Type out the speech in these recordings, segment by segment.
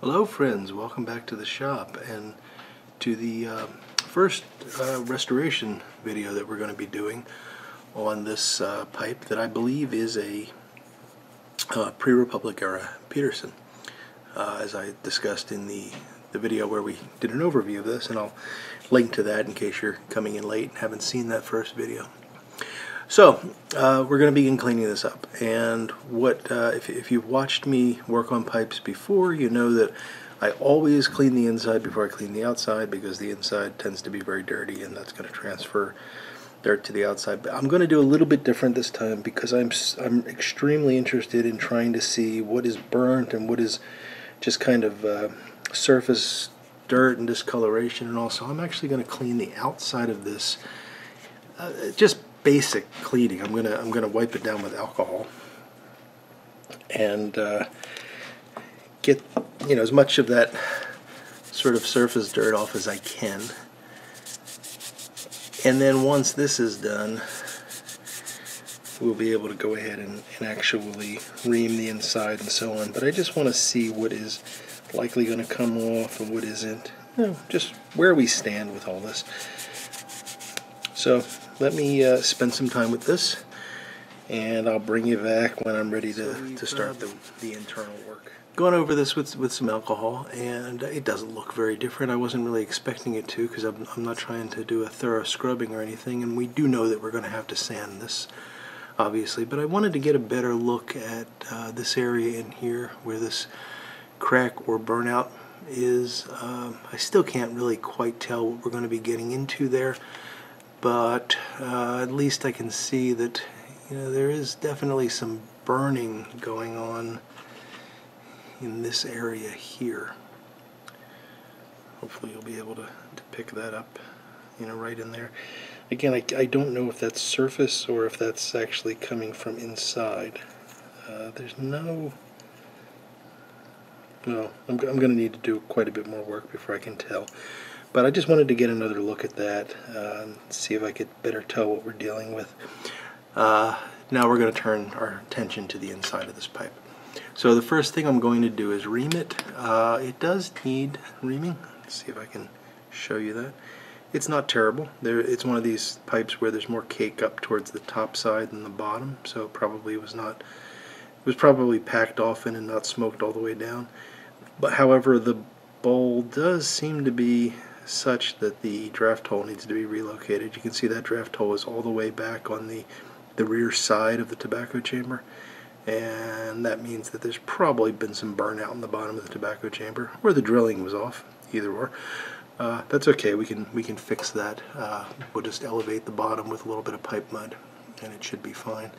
Hello friends, welcome back to the shop and to the first restoration video that we're going to be doing on this pipe that I believe is a pre-Republic era Peterson, as I discussed in the video where we did an overview of this, and I'll link to that in case you're coming in late and haven't seen that first video. So we're going to begin cleaning this up, and if you've watched me work on pipes before, you know that I always clean the inside before I clean the outside, because the inside tends to be very dirty and that's going to transfer dirt to the outside. But I'm going to do a little bit different this time, because I'm extremely interested in trying to see what is burnt and what is just kind of surface dirt and discoloration. And also I'm actually going to clean the outside of this, just basic cleaning. I'm gonna wipe it down with alcohol and get as much of that sort of surface dirt off as I can. And then once this is done, we'll be able to go ahead and actually ream the inside and so on. But I just want to see what is likely going to come off and what isn't. Just where we stand with all this. So let me spend some time with this, and I'll bring you back when I'm ready to start the internal work. Going over this with some alcohol, and it doesn't look very different. I wasn't really expecting it to, because I'm not trying to do a thorough scrubbing or anything, and we do know that we're going to have to sand this, obviously. But I wanted to get a better look at this area in here where this crack or burnout is. I still can't really quite tell what we're going to be getting into there. But at least I can see that there is definitely some burning going on in this area here. Hopefully you'll be able to pick that up, right in there. Again, I don't know if that's surface or if that's actually coming from inside. There's no... Well, I'm going to need to do quite a bit more work before I can tell. But I just wanted to get another look at that, see if I could better tell what we're dealing with. Now we're going to turn our attention to the inside of this pipe. So the first thing I'm going to do is ream it. It does need reaming. Let's see if I can show you that. It's not terrible. It's one of these pipes where there's more cake up towards the top side than the bottom, so it probably was not. It was probably packed often and not smoked all the way down. But however, the bowl does seem to be such that the draft hole needs to be relocated. You can see that draft hole is all the way back on the rear side of the tobacco chamber, and that means that there's probably been some burnout in the bottom of the tobacco chamber, or the drilling was off, either or. That's okay, we can fix that. We'll just elevate the bottom with a little bit of pipe mud and it should be fine.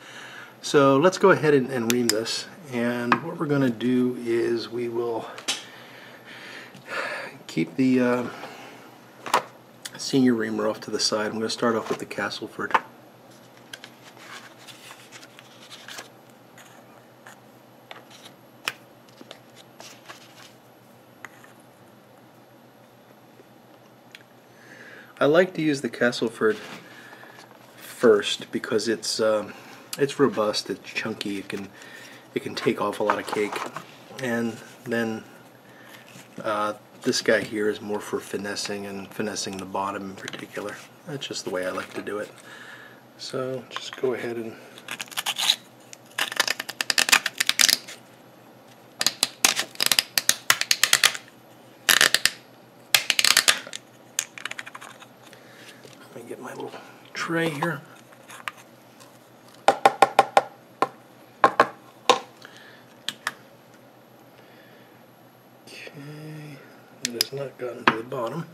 So let's go ahead and ream this, and what we're going to do is we will keep the senior reamer off to the side. I'm going to start off with the Castleford. I like to use the Castleford first because it's robust, it's chunky, it can take off a lot of cake, and then this guy here is more for finessing the bottom in particular. That's just the way I like to do it. So just go ahead and let me get my little tray here. It has not gotten to the bottom.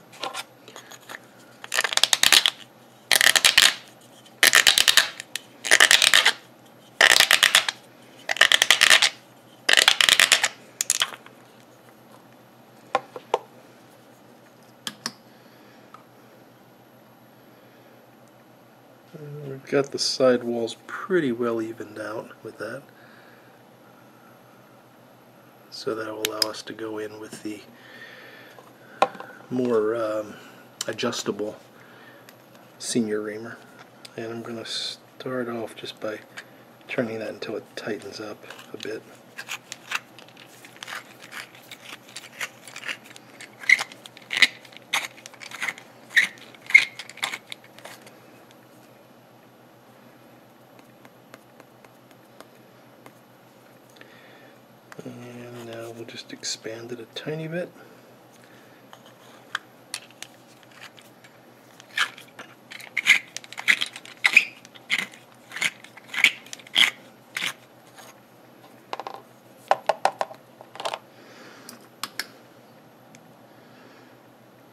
We've got the side walls pretty well evened out with that, so that will allow us to go in with the more adjustable senior reamer. And I'm going to start off just by turning that until it tightens up a bit. And now we'll just expand it a tiny bit.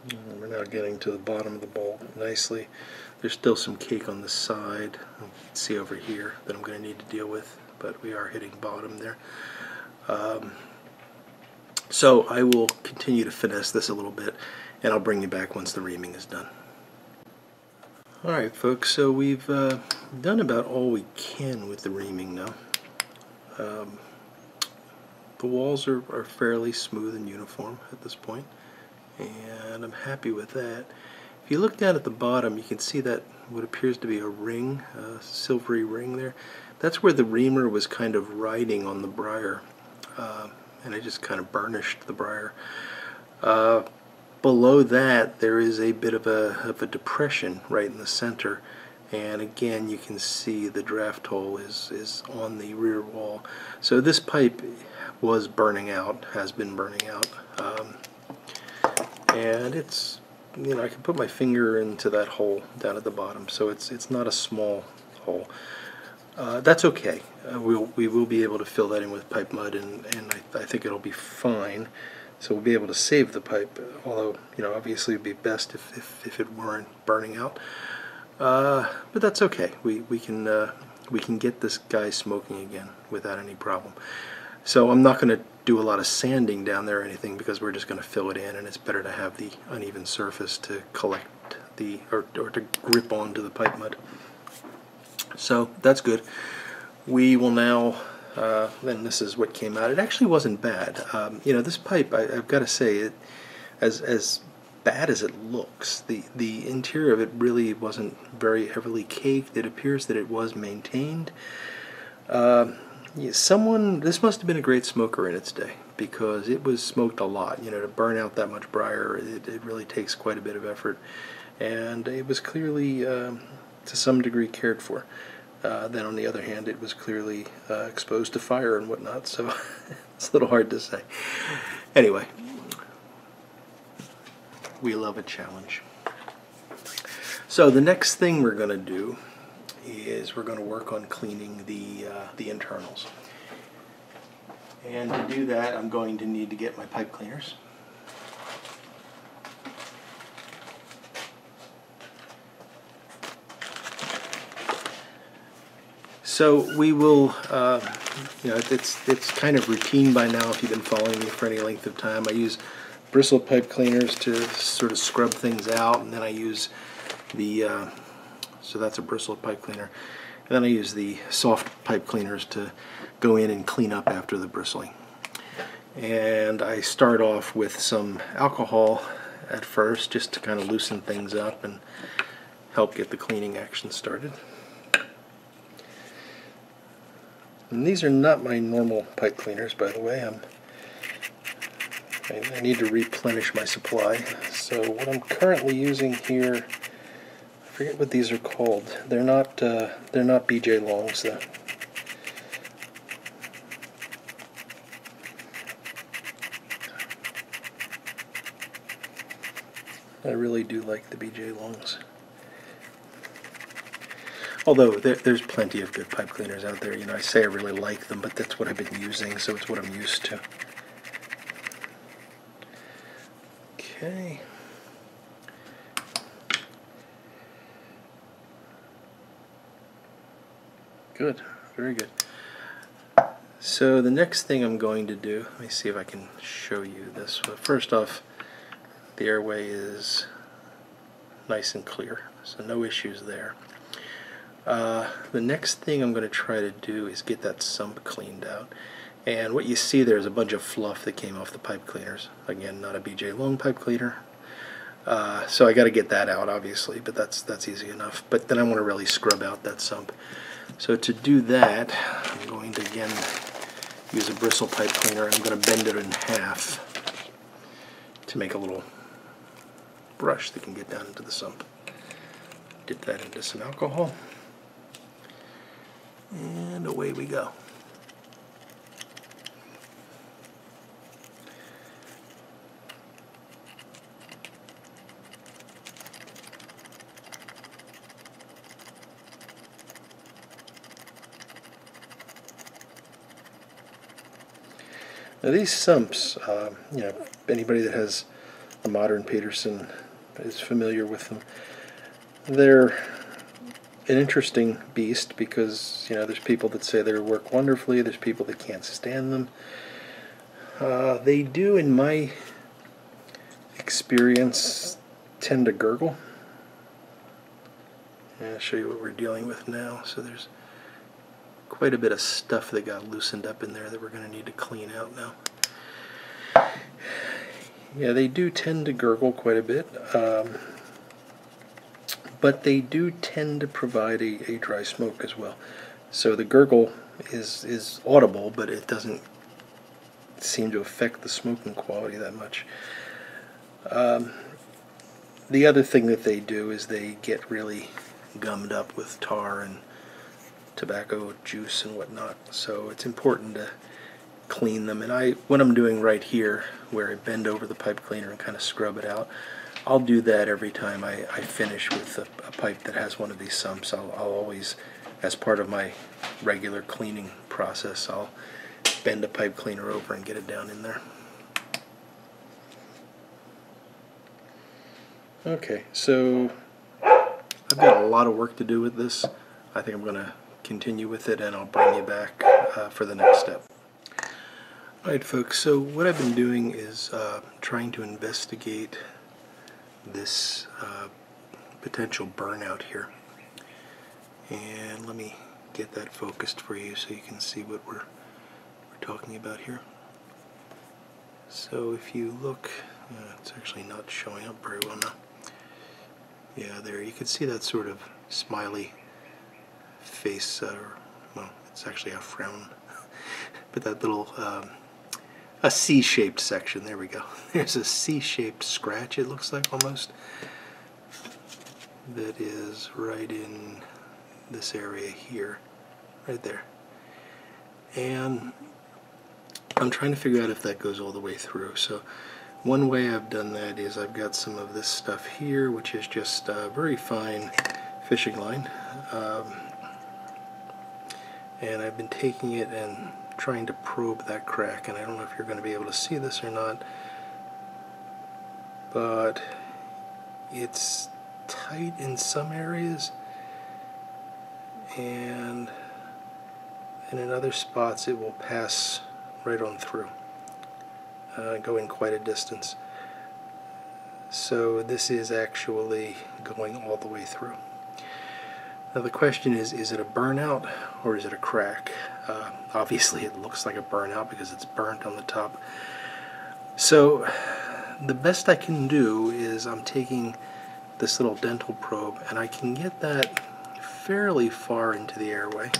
And we're now getting to the bottom of the bowl nicely. There's still some cake on the side, you can see over here, that I'm going to need to deal with, but we are hitting bottom there. So I will continue to finesse this a little bit, and I'll bring you back once the reaming is done. Alright folks, so we've done about all we can with the reaming now. The walls are fairly smooth and uniform at this point, and I'm happy with that. If you look down at the bottom, you can see that what appears to be a ring, a silvery ring there. That's where the reamer was kind of riding on the briar, and I just kind of burnished the briar. Below that, there is a bit of a depression right in the center, and again you can see the draft hole is on the rear wall. So this pipe was burning out, has been burning out, and it's, you know, I can put my finger into that hole down at the bottom, so it's not a small hole. That's okay. We will be able to fill that in with pipe mud, and I think it'll be fine. So we'll be able to save the pipe, although, you know, obviously it would be best if it weren't burning out. But that's okay. We can get this guy smoking again without any problem. So I'm not going to do a lot of sanding down there or anything, because we're just going to fill it in, and it's better to have the uneven surface to collect the or to grip onto the pipe mud. So that's good. We will now, then this is what came out. It actually wasn't bad. You know, this pipe, I've got to say, as bad as it looks, the interior of it really wasn't very heavily caked. It appears that it was maintained. This must have been a great smoker in its day, because it was smoked a lot. You know, to burn out that much briar, it really takes quite a bit of effort, and it was clearly to some degree cared for. Then on the other hand, it was clearly exposed to fire and whatnot, so it's a little hard to say. Anyway, we love a challenge. So the next thing we're going to do is we're going to work on cleaning the internals. And to do that, I'm going to need to get my pipe cleaners. So we will, you know, it's kind of routine by now if you've been following me for any length of time. I use bristle pipe cleaners to sort of scrub things out, and then I use the, so that's a bristle pipe cleaner, and then I use the soft pipe cleaners to go in and clean up after the bristling. And I start off with some alcohol at first, just to kind of loosen things up and help get the cleaning action started. And these are not my normal pipe cleaners, by the way. I need to replenish my supply. So what I'm currently using here, I forget what these are called. They're not BJ Longs though. I really do like the BJ Longs. Although there's plenty of good pipe cleaners out there. You know, I say I really like them, but that's what I've been using, so it's what I'm used to. Okay. Good, very good. So the next thing I'm going to do, let me see if I can show you this. But first off, the airway is nice and clear, so no issues there. The next thing I'm going to try to do is get that sump cleaned out. And what you see there is a bunch of fluff that came off the pipe cleaners. Again, not a BJ Long pipe cleaner. So I got to get that out, obviously, but that's easy enough. But then I want to really scrub out that sump. So to do that, I'm going to again use a bristle pipe cleaner. I'm going to bend it in half to make a little brush that can get down into the sump. Dip that into some alcohol. And away we go. Now these sumps, you know, anybody that has a modern Peterson is familiar with them. They're an interesting beast because, you know, there's people that say they work wonderfully, there's people that can't stand them. They do, in my experience, tend to gurgle. And I'll show you what we're dealing with now. So there's quite a bit of stuff that got loosened up in there that we're going to need to clean out now. Yeah, they do tend to gurgle quite a bit, but they do tend to provide a dry smoke as well. So the gurgle is audible, but it doesn't seem to affect the smoking quality that much. The other thing that they do is they get really gummed up with tar and tobacco juice and whatnot, so it's important to clean them. And what I'm doing right here, where I bend over the pipe cleaner and kind of scrub it out, I'll do that every time I finish with a pipe that has one of these sumps. I'll always, as part of my regular cleaning process, I'll bend a pipe cleaner over and get it down in there. Okay, so I've got a lot of work to do with this. I think I'm going to continue with it, and I'll bring you back for the next step. Alright folks, so what I've been doing is trying to investigate this potential burnout here. And let me get that focused for you so you can see what we're talking about here. So if you look, it's actually not showing up very well now. Yeah, there, you can see that sort of smiley face, well, it's actually a frown, but that little, a C-shaped section, there we go. There's a C-shaped scratch, it looks like, almost, that is right in this area here, right there. And I'm trying to figure out if that goes all the way through. So one way I've done that is I've got some of this stuff here, which is just very fine fishing line, and I've been taking it and trying to probe that crack, and I don't know if you're going to be able to see this or not, but it's tight in some areas, and in other spots it will pass right on through, going quite a distance. So this is actually going all the way through. Now the question is it a burnout or is it a crack? Obviously it looks like a burnout because it's burnt on the top. So the best I can do is I'm taking this little dental probe, and I can get that fairly far into the airway.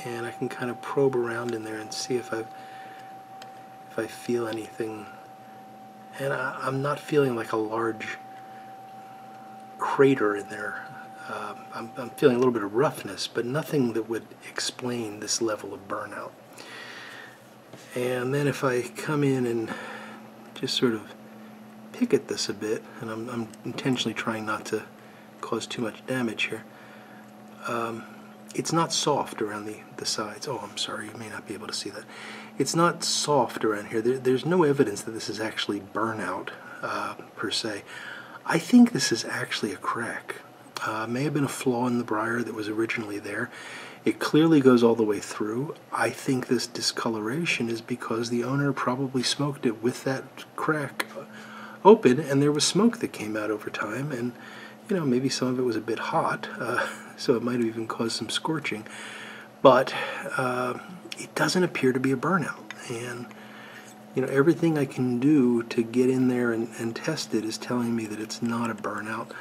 And I can kind of probe around in there and see if I feel anything. And I'm not feeling like a large crater in there. I'm feeling a little bit of roughness, but nothing that would explain this level of burnout. And then if I come in and just sort of pick at this a bit, and I'm intentionally trying not to cause too much damage here, it's not soft around the sides. Oh, I'm sorry, you may not be able to see that. It's not soft around here. There's no evidence that this is actually burnout per se. I think this is actually a crack. May have been a flaw in the briar that was originally there. It clearly goes all the way through. I think this discoloration is because the owner probably smoked it with that crack open, and there was smoke that came out over time, and you know, maybe some of it was a bit hot, so it might have even caused some scorching. But it doesn't appear to be a burnout, and you know, everything I can do to get in there and test it is telling me that it's not a burnout.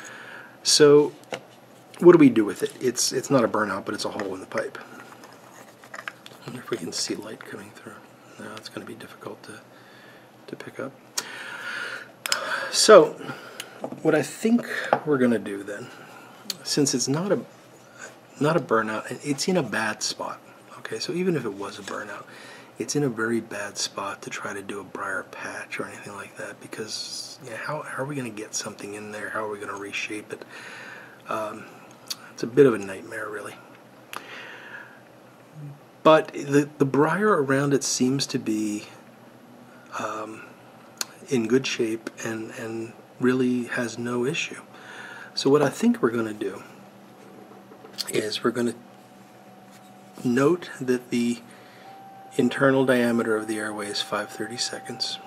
So what do we do with it? It's not a burnout, but it's a hole in the pipe. I wonder if we can see light coming through. No, it's going to be difficult to pick up. So what I think we're going to do then, since it's not a burnout, it's in a bad spot. Okay, so even if it was a burnout, it's in a very bad spot to try to do a briar patch or anything like that, because yeah, how are we going to get something in there? How are we going to reshape it? It's a bit of a nightmare, really. But the briar around it seems to be in good shape and really has no issue. So what I think we're going to do is we're going to note that the internal diameter of the airway is 5/30 seconds.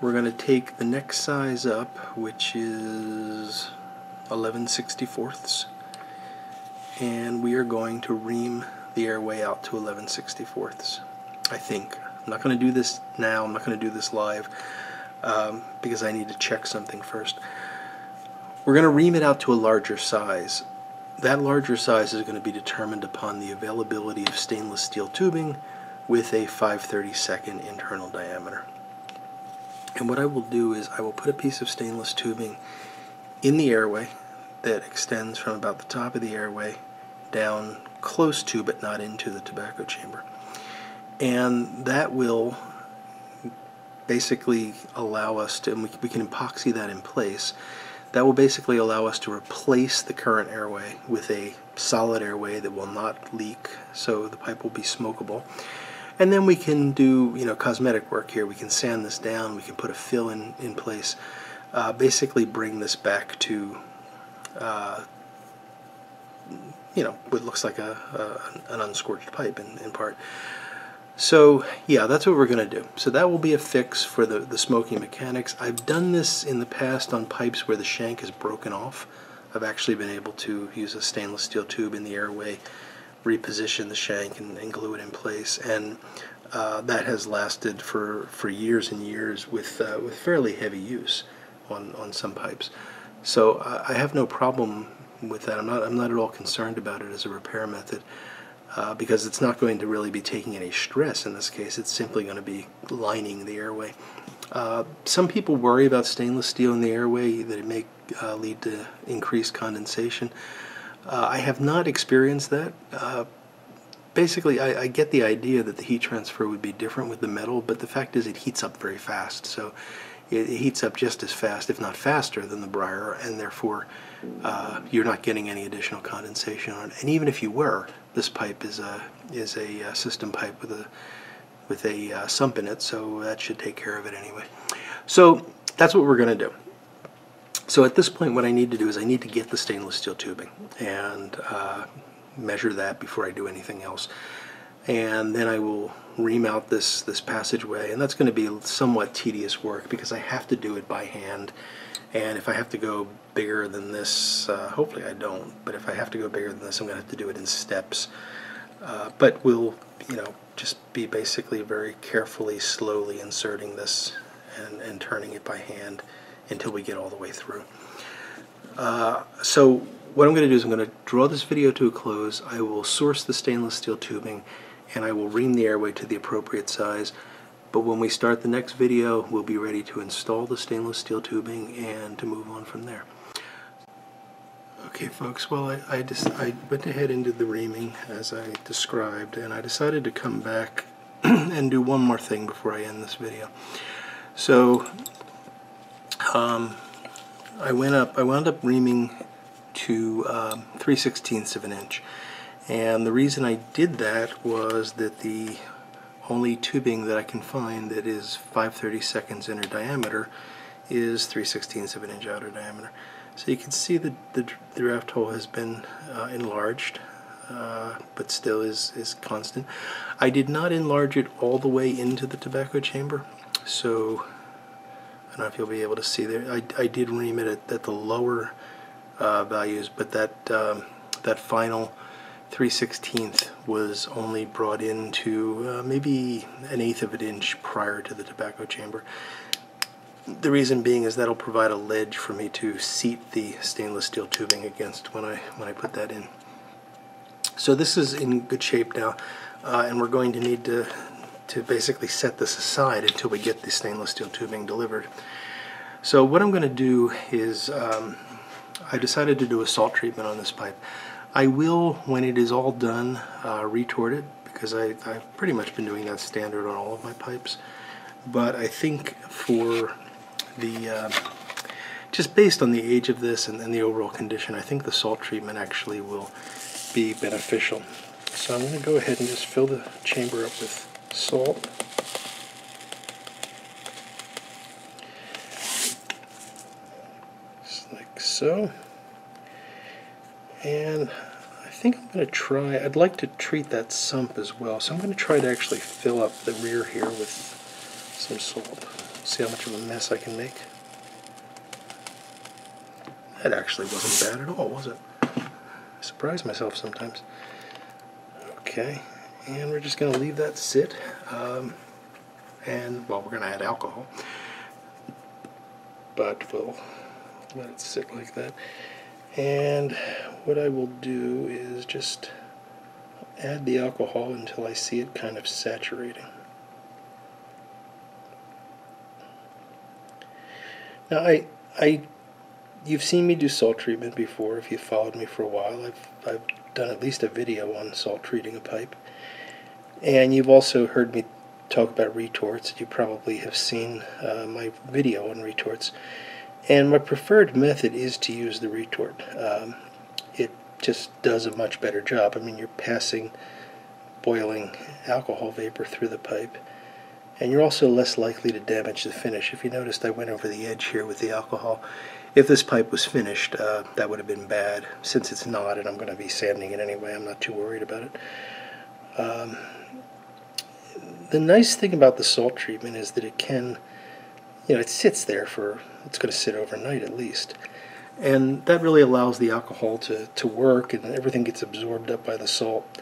We're going to take the next size up, which is 11/64, and we are going to ream the airway out to 11/64, I think. I'm not going to do this now, I'm not going to do this live, because I need to check something first. We're going to ream it out to a larger size. That larger size is going to be determined upon the availability of stainless steel tubing with a 5/32 second internal diameter. And what I will do is I will put a piece of stainless tubing in the airway that extends from about the top of the airway down close to but not into the tobacco chamber. And that will basically allow us to, and we can epoxy that in place, that will basically allow us to replace the current airway with a solid airway that will not leak, so the pipe will be smokable. And then we can do, cosmetic work here. We can sand this down, we can put a fill in place, basically bring this back to what looks like an unscorched pipe in part. So yeah, that's what we're going to do. So that will be a fix for the smoking mechanics. I've done this in the past on pipes where the shank is broken off. I've actually been able to use a stainless steel tube in the airway, reposition the shank and glue it in place, and that has lasted for years and years with fairly heavy use on some pipes. So I have no problem with that. I'm not at all concerned about it as a repair method. Because it's not going to really be taking any stress in this case. It's simply going to be lining the airway. Some people worry about stainless steel in the airway, that it may lead to increased condensation. I have not experienced that. Basically, I get the idea that the heat transfer would be different with the metal, but the fact is it heats up very fast. So it heats up just as fast, if not faster, than the briar, and therefore you're not getting any additional condensation on it. And even if you were, this pipe is a system pipe with a sump in it, so that should take care of it anyway. So that's what we're going to do. So at this point, what I need to do is I need to get the stainless steel tubing and measure that before I do anything else. And then I will ream out this passageway, and that's going to be somewhat tedious work because I have to do it by hand. And if I have to go bigger than this, hopefully I don't, but if I have to go bigger than this, I'm going to have to do it in steps. But we'll, just be basically very carefully, slowly inserting this and turning it by hand until we get all the way through. So what I'm going to do is I'm going to draw this video to a close. I will source the stainless steel tubing, and I will ream the airway to the appropriate size. But when we start the next video, we'll be ready to install the stainless steel tubing and to move on from there. Okay folks, well I went ahead and did the reaming as I described, and I decided to come back and do one more thing before I end this video. So I wound up reaming to 3/16 of an inch, and the reason I did that was that the only tubing that I can find that is 5/30 seconds inner diameter is 3/16 of an inch outer diameter. So you can see that the draft hole has been enlarged, but still is constant. I did not enlarge it all the way into the tobacco chamber, so I don't know if you'll be able to see there. I did ream it at the lower values, but that final 3/16 was only brought into maybe 1/8 of an inch prior to the tobacco chamber. The reason being is that'll provide a ledge for me to seat the stainless steel tubing against when I put that in. So this is in good shape now, and we're going to need to basically set this aside until we get the stainless steel tubing delivered. So what I'm going to do is I decided to do a salt treatment on this pipe. I will, when it is all done, retort it, because I've pretty much been doing that standard on all of my pipes. But I think for the just based on the age of this and the overall condition, I think the salt treatment actually will be beneficial. So I'm going to go ahead and just fill the chamber up with salt. Just like so. And I think I'm going to try, I'd like to treat that sump as well, so I'm going to try to actually fill up the rear here with some salt. See how much of a mess I can make. That actually wasn't bad at all, was it? I surprise myself sometimes. Okay, and we're just going to leave that sit, and, well, we're going to add alcohol, but we'll let it sit like that. And what I will do is just add the alcohol until I see it kind of saturating. Now, you've seen me do salt treatment before. If you've followed me for a while, I've done at least a video on salt treating a pipe. And you've also heard me talk about retorts. You probably have seen my video on retorts. And my preferred method is to use the retort. It just does a much better job. I mean, you're passing boiling alcohol vapor through the pipe, and you're also less likely to damage the finish. If you noticed, I went over the edge here with the alcohol. If this pipe was finished, that would have been bad. Since it's not, and I'm going to be sanding it anyway, I'm not too worried about it. The nice thing about the salt treatment is that it can, it sits there for, it's going to sit overnight at least. And that really allows the alcohol to work, and everything gets absorbed up by the salt.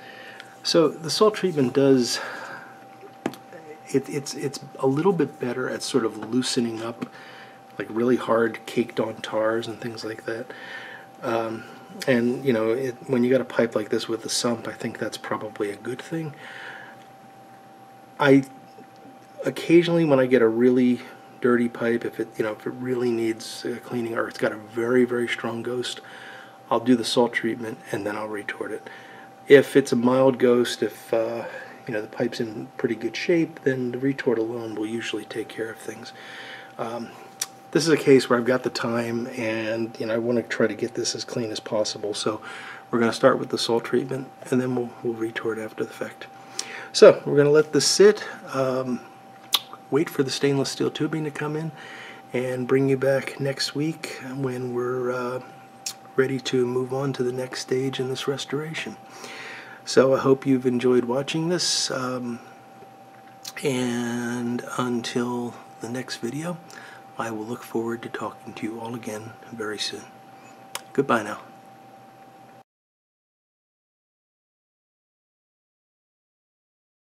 So the salt treatment does, it's a little bit better at sort of loosening up like really hard caked on tars and things like that. And when you got a pipe like this with the sump, I think that's probably a good thing. Occasionally when I get a really dirty pipe, if it really needs cleaning, or it's got a very, very strong ghost, I'll do the salt treatment and then I'll retort it. If it's a mild ghost, if the pipe's in pretty good shape, then the retort alone will usually take care of things. This is a case where I've got the time, and I want to try to get this as clean as possible. So we're going to start with the salt treatment, and then we'll retort after the fact. So we're going to let this sit, wait for the stainless steel tubing to come in, and bring you back next week when we're ready to move on to the next stage in this restoration. So I hope you've enjoyed watching this, and until the next video, I will look forward to talking to you all again very soon. Goodbye now.